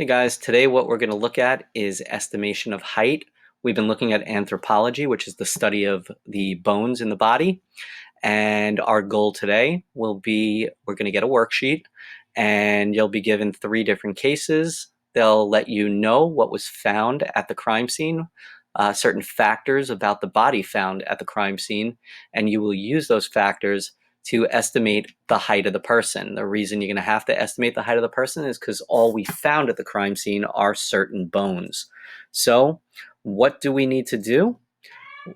Hey guys, today what we're going to look at is estimation of height. We've been looking at anthropology, which is the study of the bones in the body. And our goal today will be we're going to get a worksheet and you'll be given 3 different cases. They'll let you know what was found at the crime scene, certain factors about the body found at the crime scene, and you will use those factors to estimate the height of the person. The reason you're going to have to estimate the height of the person is because all we found at the crime scene are certain bones. So what do we need to do?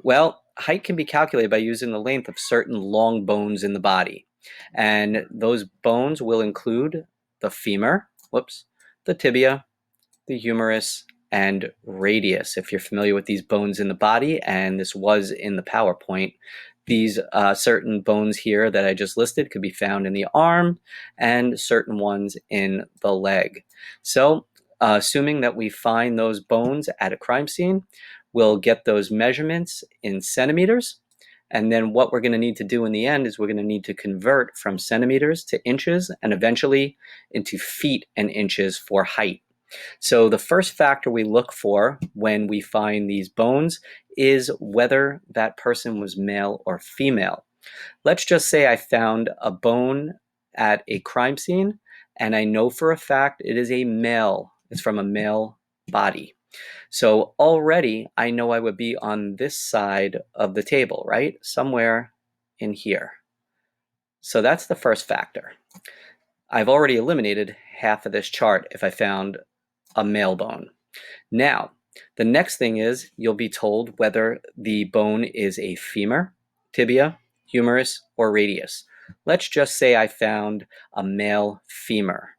Well, height can be calculated by using the length of certain long bones in the body. And those bones will include the femur, the tibia, the humerus, and radius. If you're familiar with these bones in the body, and this was in the PowerPoint, these certain bones here that I just listed could be found in the arm and certain ones in the leg. So assuming that we find those bones at a crime scene, we'll get those measurements in centimeters. And then what we're going to need to do in the end is we're going to need to convert from centimeters to inches and eventually into feet and inches for height. So the first factor we look for when we find these bones is whether that person was male or female. Let's just say I found a bone at a crime scene and I know for a fact it is a male. It's from a male body. So already I know I would be on this side of the table, right? Somewhere in here. So that's the first factor. I've already eliminated half of this chart if I found a male bone. Now, the next thing is you'll be told whether the bone is a femur, tibia, humerus, or radius. Let's just say I found a male femur.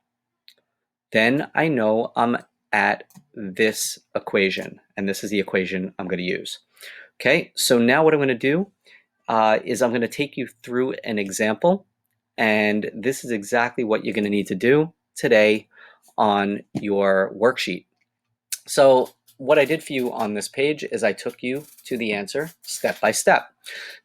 Then I know I'm at this equation, and this is the equation I'm going to use. Okay, so now what I'm going to do is I'm going to take you through an example, and this is exactly what you're going to need to do today on your worksheet. So what I did for you on this page is I took you to the answer step by step.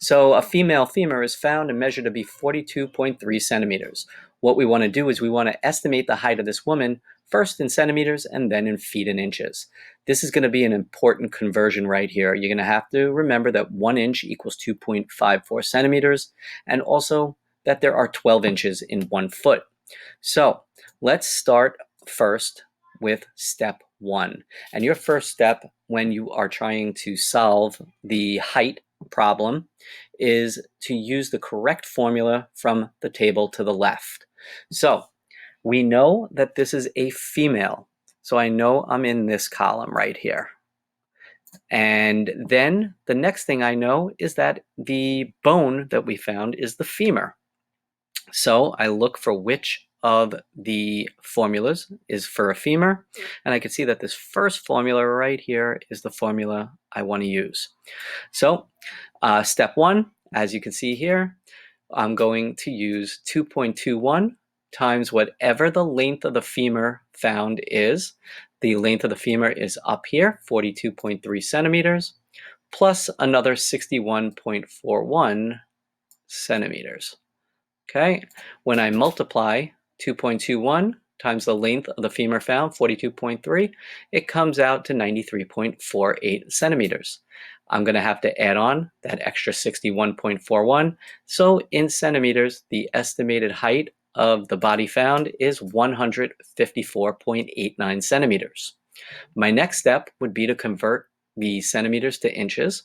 So a female femur is found and measured to be 42.3 centimeters. What we want to do is we want to estimate the height of this woman first in centimeters and then in feet and inches. This is going to be an important conversion right here. You're going to have to remember that 1 inch equals 2.54 centimeters and also that there are 12 inches in 1 foot. So let's start first with step 1. And your first step when you are trying to solve the height problem is to use the correct formula from the table to the left. So we know that this is a female. So I know I'm in this column right here. And then the next thing I know is that the bone that we found is the femur. So I look for which of the formulas is for a femur, and I can see that this first formula right here is the formula I want to use. So step 1, as you can see here, I'm going to use 2.21 times whatever the length of the femur found is. The length of the femur is up here, 42.3 centimeters, plus another 61.41 centimeters. Okay, when I multiply 2.21 times the length of the femur found, 42.3, it comes out to 93.48 centimeters. I'm going to have to add on that extra 61.41. So in centimeters, the estimated height of the body found is 154.89 centimeters. My next step would be to convert the centimeters to inches.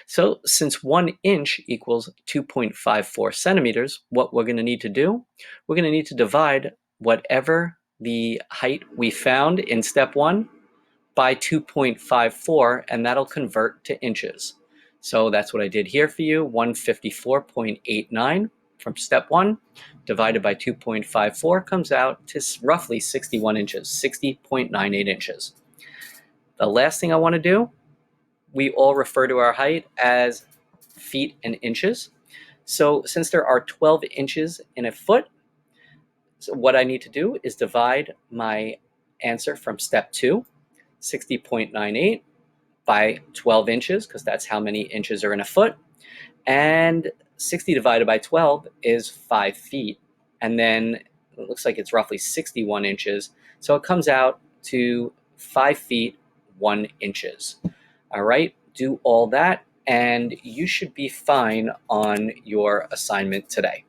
So since 1 inch equals 2.54 centimeters, what we're going to need to do, we're going to need to divide whatever the height we found in step 1 by 2.54, and that'll convert to inches. So that's what I did here for you, 154.89 from step 1 divided by 2.54 comes out to roughly 61 inches, 60.98 inches. The last thing I want to do, we all refer to our height as feet and inches. So since there are 12 inches in a foot, so what I need to do is divide my answer from step 2, 60.98, by 12 inches, because that's how many inches are in a foot. And 60 divided by 12 is 5 feet. And then it looks like it's roughly 61 inches. So it comes out to 5 feet 1 inches. All right, do all that and you should be fine on your assignment today.